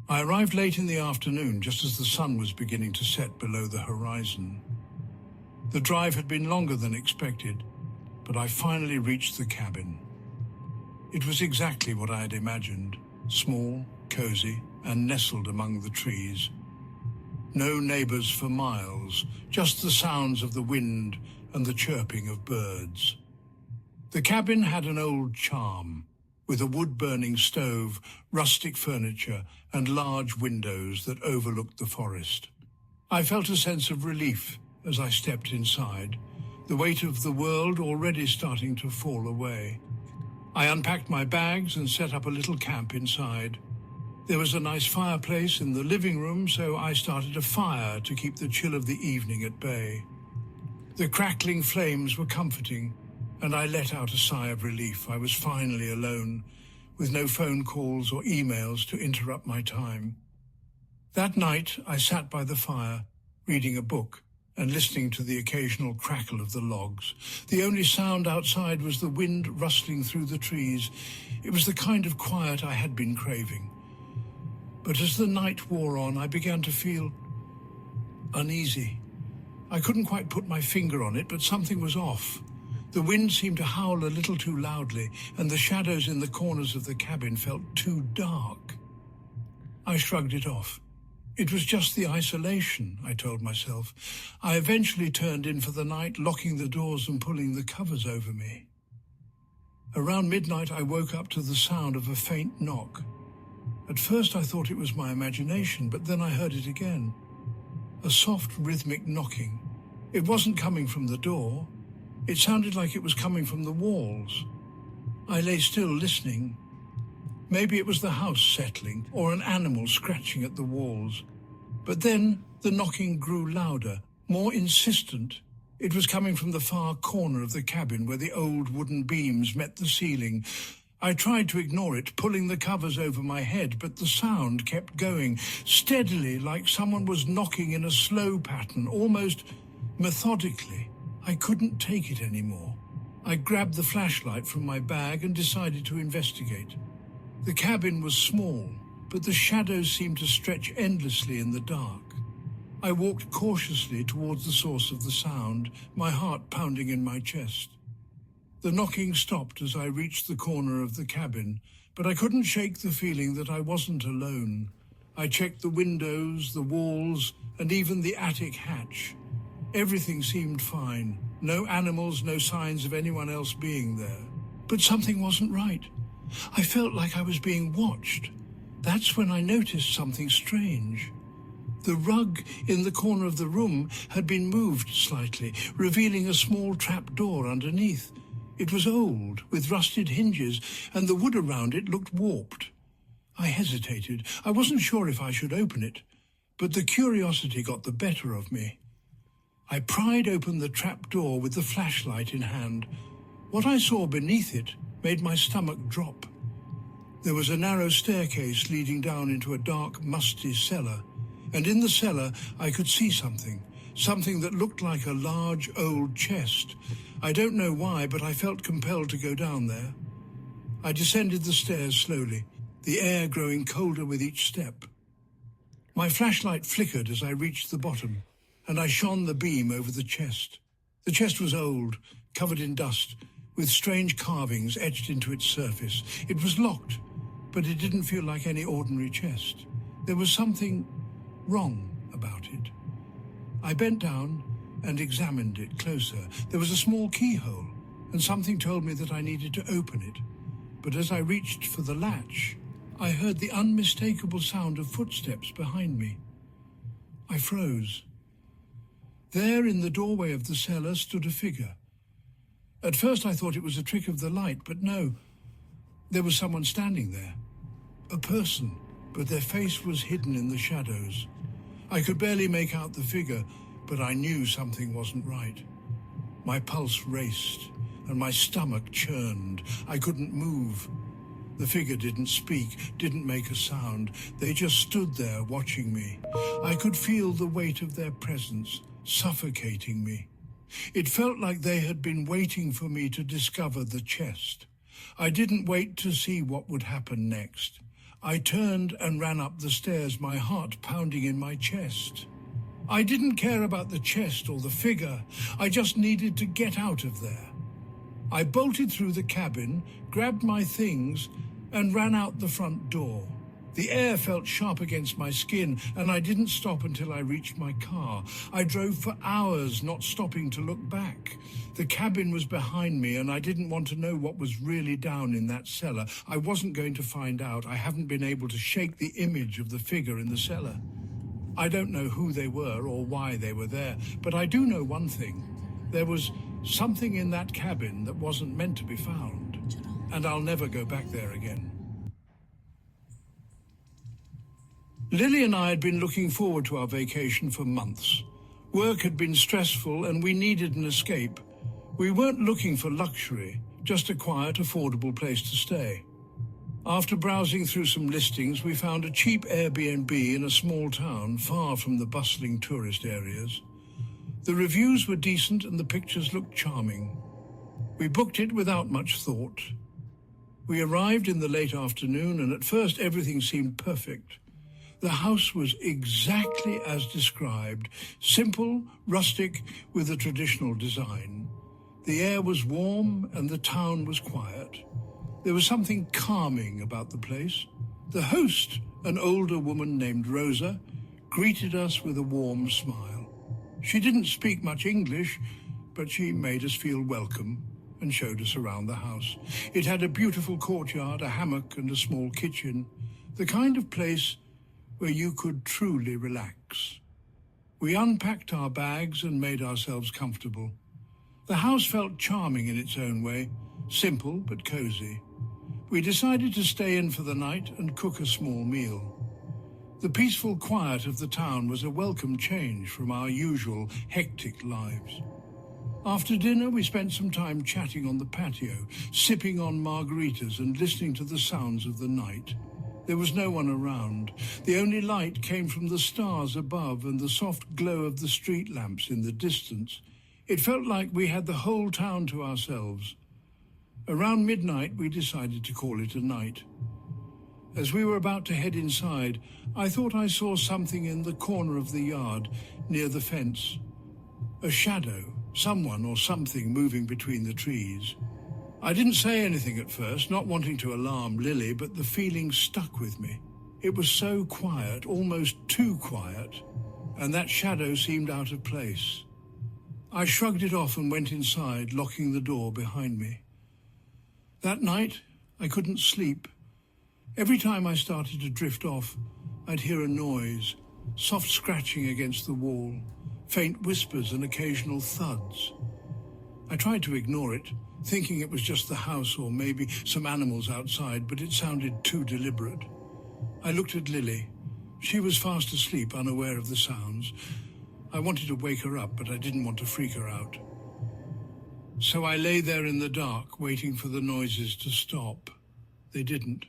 I arrived late in the afternoon, just as the sun was beginning to set below the horizon. The drive had been longer than expected, but I finally reached the cabin. It was exactly what I had imagined, small, cozy, and nestled among the trees. No neighbors for miles, just the sounds of the wind and the chirping of birds. The cabin had an old charm, with a wood-burning stove, rustic furniture, and large windows that overlooked the forest. I felt a sense of relief as I stepped inside, the weight of the world already starting to fall away. I unpacked my bags and set up a little camp inside. There was a nice fireplace in the living room, so I started a fire to keep the chill of the evening at bay. The crackling flames were comforting, and I let out a sigh of relief. I was finally alone, with no phone calls or emails to interrupt my time. That night, I sat by the fire, reading a book and listening to the occasional crackle of the logs. The only sound outside was the wind rustling through the trees. It was the kind of quiet I had been craving. But as the night wore on, I began to feel uneasy. I couldn't quite put my finger on it, but something was off. The wind seemed to howl a little too loudly, and the shadows in the corners of the cabin felt too dark. I shrugged it off. It was just the isolation, I told myself. I eventually turned in for the night, locking the doors and pulling the covers over me. Around midnight, I woke up to the sound of a faint knock. At first, I thought it was my imagination, but then I heard it again. A soft, rhythmic knocking. It wasn't coming from the door. It sounded like it was coming from the walls. I lay still, listening. Maybe it was the house settling, or an animal scratching at the walls. But then the knocking grew louder, more insistent. It was coming from the far corner of the cabin where the old wooden beams met the ceiling. I tried to ignore it, pulling the covers over my head, but the sound kept going, steadily, like someone was knocking in a slow pattern, almost methodically. I couldn't take it anymore. I grabbed the flashlight from my bag and decided to investigate. The cabin was small, but the shadows seemed to stretch endlessly in the dark. I walked cautiously towards the source of the sound, my heart pounding in my chest. The knocking stopped as I reached the corner of the cabin, but I couldn't shake the feeling that I wasn't alone. I checked the windows, the walls, and even the attic hatch. Everything seemed fine. No animals, no signs of anyone else being there. But something wasn't right. I felt like I was being watched. That's when I noticed something strange. The rug in the corner of the room had been moved slightly, revealing a small trapdoor underneath. It was old, with rusted hinges, and the wood around it looked warped. I hesitated. I wasn't sure if I should open it, but the curiosity got the better of me. I pried open the trapdoor with the flashlight in hand. What I saw beneath it made my stomach drop. There was a narrow staircase leading down into a dark, musty cellar, and in the cellar I could see something that looked like a large old chest. I don't know why, but I felt compelled to go down there. I descended the stairs slowly, the air growing colder with each step. My flashlight flickered as I reached the bottom, and I shone the beam over the chest. The chest was old, covered in dust, with strange carvings etched into its surface. It was locked, but it didn't feel like any ordinary chest. There was something wrong about it. I bent down and examined it closer. There was a small keyhole, and something told me that I needed to open it. But as I reached for the latch, I heard the unmistakable sound of footsteps behind me. I froze. There in the doorway of the cellar stood a figure. At first I thought it was a trick of the light, but no. There was someone standing there. A person, but their face was hidden in the shadows. I could barely make out the figure, but I knew something wasn't right. My pulse raced, and my stomach churned. I couldn't move. The figure didn't speak, didn't make a sound. They just stood there watching me. I could feel the weight of their presence, suffocating me. It felt like they had been waiting for me to discover the chest. I didn't wait to see what would happen next. I turned and ran up the stairs, my heart pounding in my chest. I didn't care about the chest or the figure. I just needed to get out of there. I bolted through the cabin, grabbed my things, and ran out the front door. The air felt sharp against my skin, and I didn't stop until I reached my car. I drove for hours, not stopping to look back. The cabin was behind me, and I didn't want to know what was really down in that cellar. I wasn't going to find out. I haven't been able to shake the image of the figure in the cellar. I don't know who they were or why they were there, but I do know one thing. There was something in that cabin that wasn't meant to be found, and I'll never go back there again. Lily and I had been looking forward to our vacation for months. Work had been stressful and we needed an escape. We weren't looking for luxury, just a quiet, affordable place to stay. After browsing through some listings, we found a cheap Airbnb in a small town far from the bustling tourist areas. The reviews were decent and the pictures looked charming. We booked it without much thought. We arrived in the late afternoon and at first everything seemed perfect. The house was exactly as described, simple, rustic, with a traditional design. The air was warm and the town was quiet. There was something calming about the place. The host, an older woman named Rosa, greeted us with a warm smile. She didn't speak much English, but she made us feel welcome and showed us around the house. It had a beautiful courtyard, a hammock and a small kitchen, the kind of place where you could truly relax. We unpacked our bags and made ourselves comfortable. The house felt charming in its own way, simple but cozy. We decided to stay in for the night and cook a small meal. The peaceful quiet of the town was a welcome change from our usual hectic lives. After dinner, we spent some time chatting on the patio, sipping on margaritas and listening to the sounds of the night. There was no one around. The only light came from the stars above and the soft glow of the street lamps in the distance. It felt like we had the whole town to ourselves. Around midnight, we decided to call it a night. As we were about to head inside, I thought I saw something in the corner of the yard near the fence. A shadow, someone or something moving between the trees. I didn't say anything at first, not wanting to alarm Lily, but the feeling stuck with me. It was so quiet, almost too quiet, and that shadow seemed out of place. I shrugged it off and went inside, locking the door behind me. That night, I couldn't sleep. Every time I started to drift off, I'd hear a noise, soft scratching against the wall, faint whispers and occasional thuds. I tried to ignore it, thinking it was just the house or maybe some animals outside, but it sounded too deliberate. I looked at Lily. She was fast asleep, unaware of the sounds. I wanted to wake her up, but I didn't want to freak her out. So I lay there in the dark, waiting for the noises to stop. They didn't.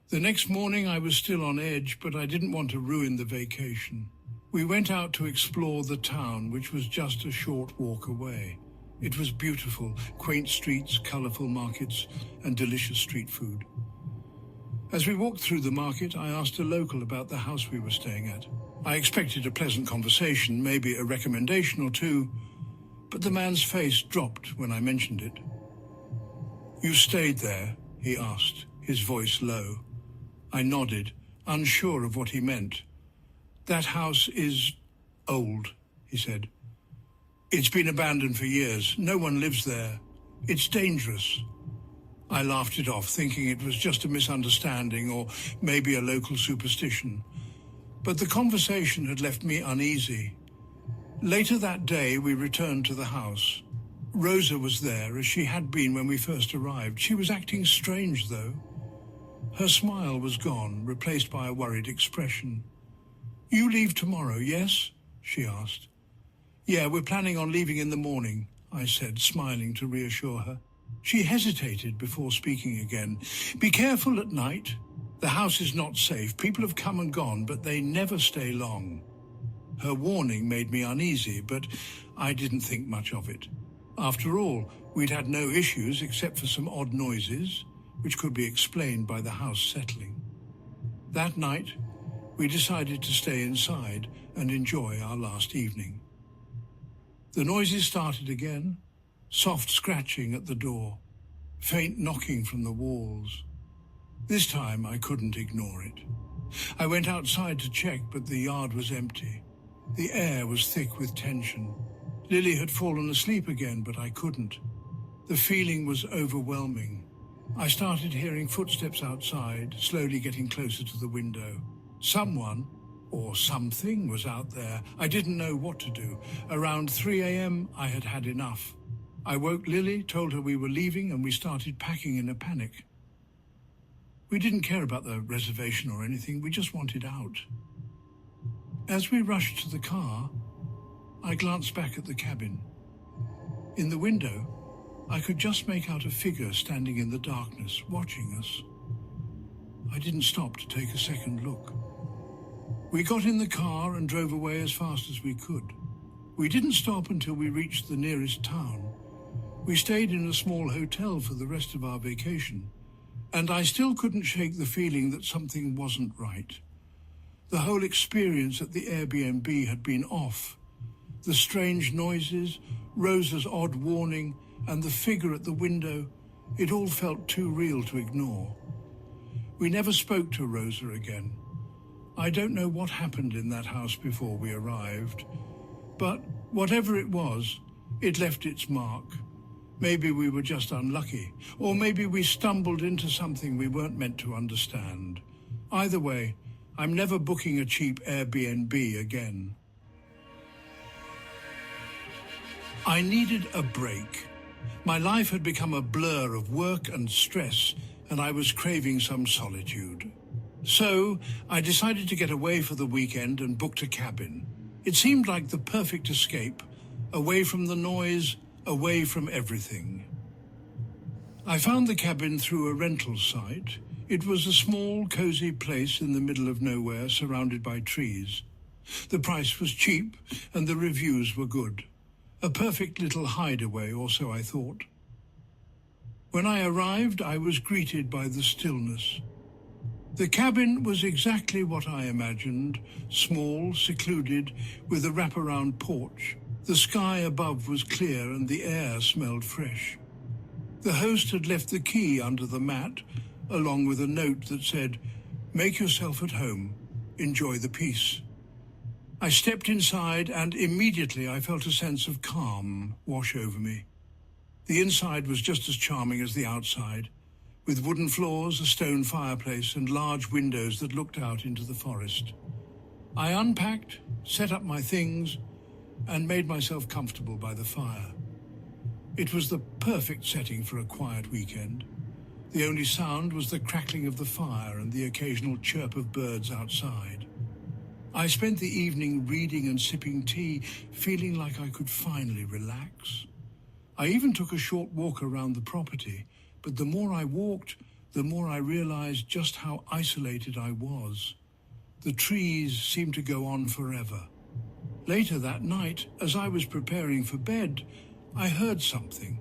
The next morning I was still on edge, but I didn't want to ruin the vacation. We went out to explore the town, which was just a short walk away. It was beautiful, quaint streets, colorful markets, and delicious street food. As we walked through the market, I asked a local about the house we were staying at. I expected a pleasant conversation, maybe a recommendation or two, but the man's face dropped when I mentioned it. "You stayed there?" he asked, his voice low. I nodded, unsure of what he meant. "That house is old," he said. "It's been abandoned for years. No one lives there. It's dangerous." I laughed it off, thinking it was just a misunderstanding or maybe a local superstition. But the conversation had left me uneasy. Later that day, we returned to the house. Rosa was there, as she had been when we first arrived. She was acting strange, though. Her smile was gone, replaced by a worried expression. "You leave tomorrow, yes?" she asked. "Yeah, we're planning on leaving in the morning," I said, smiling to reassure her. She hesitated before speaking again. "Be careful at night. The house is not safe. People have come and gone, but they never stay long." Her warning made me uneasy, but I didn't think much of it. After all, we'd had no issues except for some odd noises, which could be explained by the house settling. That night, we decided to stay inside and enjoy our last evening. The noises started again, soft scratching at the door, faint knocking from the walls. This time I couldn't ignore it. I went outside to check, but the yard was empty. The air was thick with tension. Lily had fallen asleep again, but I couldn't. The feeling was overwhelming. I started hearing footsteps outside, slowly getting closer to the window. Someone, or something, was out there. I didn't know what to do. Around 3 a.m., I had had enough. I woke Lily, told her we were leaving, and we started packing in a panic. We didn't care about the reservation or anything, we just wanted out. As we rushed to the car, I glanced back at the cabin. In the window, I could just make out a figure standing in the darkness, watching us. I didn't stop to take a second look. We got in the car and drove away as fast as we could. We didn't stop until we reached the nearest town. We stayed in a small hotel for the rest of our vacation, and I still couldn't shake the feeling that something wasn't right. The whole experience at the Airbnb had been off. The strange noises, Rosa's odd warning, and the figure at the window, it all felt too real to ignore. We never spoke to Rosa again. I don't know what happened in that house before we arrived, but whatever it was, it left its mark. Maybe we were just unlucky, or maybe we stumbled into something we weren't meant to understand. Either way, I'm never booking a cheap Airbnb again. I needed a break. My life had become a blur of work and stress, and I was craving some solitude. So I decided to get away for the weekend and booked a cabin. It seemed like the perfect escape, away from the noise, away from everything. I found the cabin through a rental site. It was a small, cozy place in the middle of nowhere, surrounded by trees. The price was cheap, and the reviews were good. A perfect little hideaway, or so I thought. When I arrived, I was greeted by the stillness. The cabin was exactly what I imagined, small, secluded, with a wraparound porch. The sky above was clear and the air smelled fresh. The host had left the key under the mat, along with a note that said, "Make yourself at home. Enjoy the peace." I stepped inside and immediately I felt a sense of calm wash over me. The inside was just as charming as the outside, with wooden floors, a stone fireplace, and large windows that looked out into the forest. I unpacked, set up my things, and made myself comfortable by the fire. It was the perfect setting for a quiet weekend. The only sound was the crackling of the fire and the occasional chirp of birds outside. I spent the evening reading and sipping tea, feeling like I could finally relax. I even took a short walk around the property, but the more I walked, the more I realized just how isolated I was. The trees seemed to go on forever. Later that night, as I was preparing for bed, I heard something.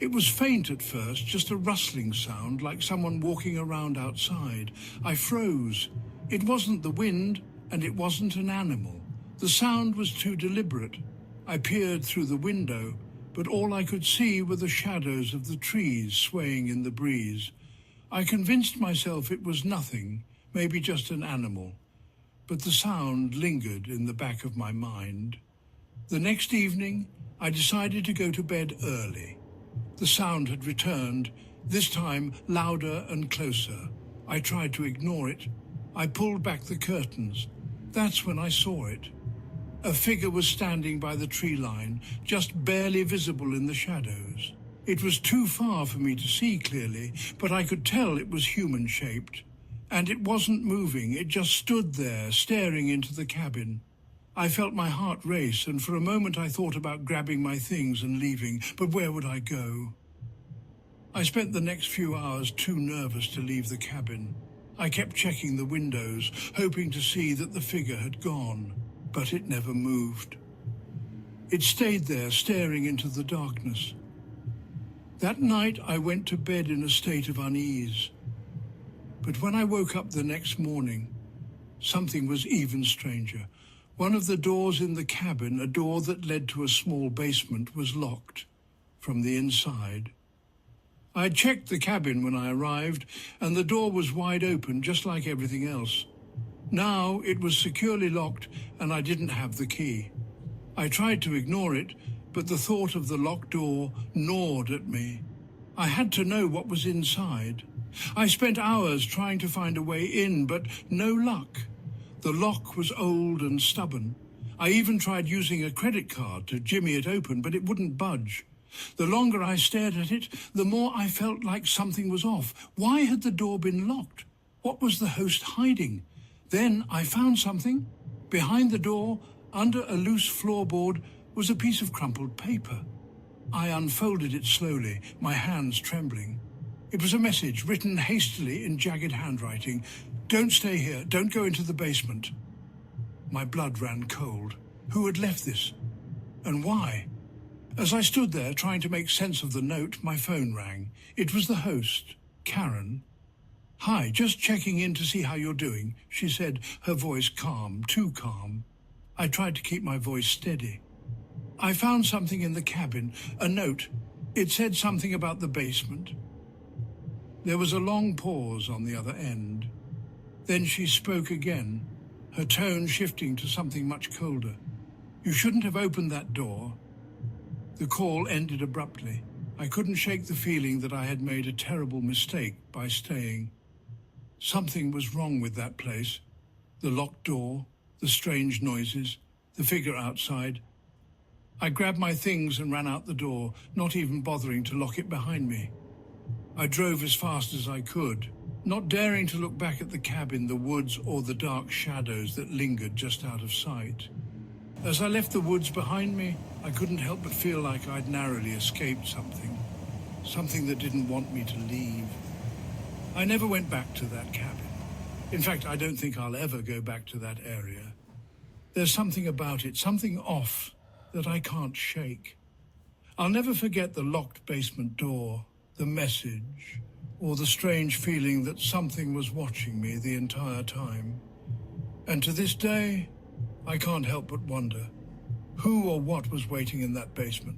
It was faint at first, just a rustling sound, like someone walking around outside. I froze. It wasn't the wind, and it wasn't an animal. The sound was too deliberate. I peered through the window, but all I could see were the shadows of the trees swaying in the breeze. I convinced myself it was nothing, maybe just an animal. But the sound lingered in the back of my mind. The next evening, I decided to go to bed early. The sound had returned, this time louder and closer. I tried to ignore it. I pulled back the curtains. That's when I saw it. A figure was standing by the tree line, just barely visible in the shadows. It was too far for me to see clearly, but I could tell it was human-shaped. And it wasn't moving, it just stood there, staring into the cabin. I felt my heart race, and for a moment I thought about grabbing my things and leaving, but where would I go? I spent the next few hours too nervous to leave the cabin. I kept checking the windows, hoping to see that the figure had gone, but it never moved. It stayed there, staring into the darkness. That night I went to bed in a state of unease. But when I woke up the next morning, something was even stranger. One of the doors in the cabin, a door that led to a small basement, was locked from the inside. I had checked the cabin when I arrived, and the door was wide open, just like everything else. Now it was securely locked, and I didn't have the key. I tried to ignore it, but the thought of the locked door gnawed at me. I had to know what was inside. I spent hours trying to find a way in, but no luck. The lock was old and stubborn. I even tried using a credit card to jimmy it open, but it wouldn't budge. The longer I stared at it, the more I felt like something was off. Why had the door been locked? What was the host hiding? Then I found something. Behind the door, under a loose floorboard, was a piece of crumpled paper. I unfolded it slowly, my hands trembling. It was a message written hastily in jagged handwriting. "Don't stay here. Don't go into the basement." My blood ran cold. Who had left this? And why? As I stood there trying to make sense of the note, my phone rang. It was the host, Karen. "Hi, just checking in to see how you're doing," she said, her voice calm, too calm. I tried to keep my voice steady. "I found something in the cabin, a note. It said something about the basement." There was a long pause on the other end. Then she spoke again, her tone shifting to something much colder. "You shouldn't have opened that door." The call ended abruptly. I couldn't shake the feeling that I had made a terrible mistake by staying. Something was wrong with that place. The locked door, the strange noises, the figure outside. I grabbed my things and ran out the door, not even bothering to lock it behind me. I drove as fast as I could, not daring to look back at the cabin, the woods, or the dark shadows that lingered just out of sight. As I left the woods behind me, I couldn't help but feel like I'd narrowly escaped something that didn't want me to leave. I never went back to that cabin. In fact, I don't think I'll ever go back to that area. There's something about it, something off, that I can't shake. I'll never forget the locked basement door, the message, or the strange feeling that something was watching me the entire time. And to this day, I can't help but wonder who or what was waiting in that basement.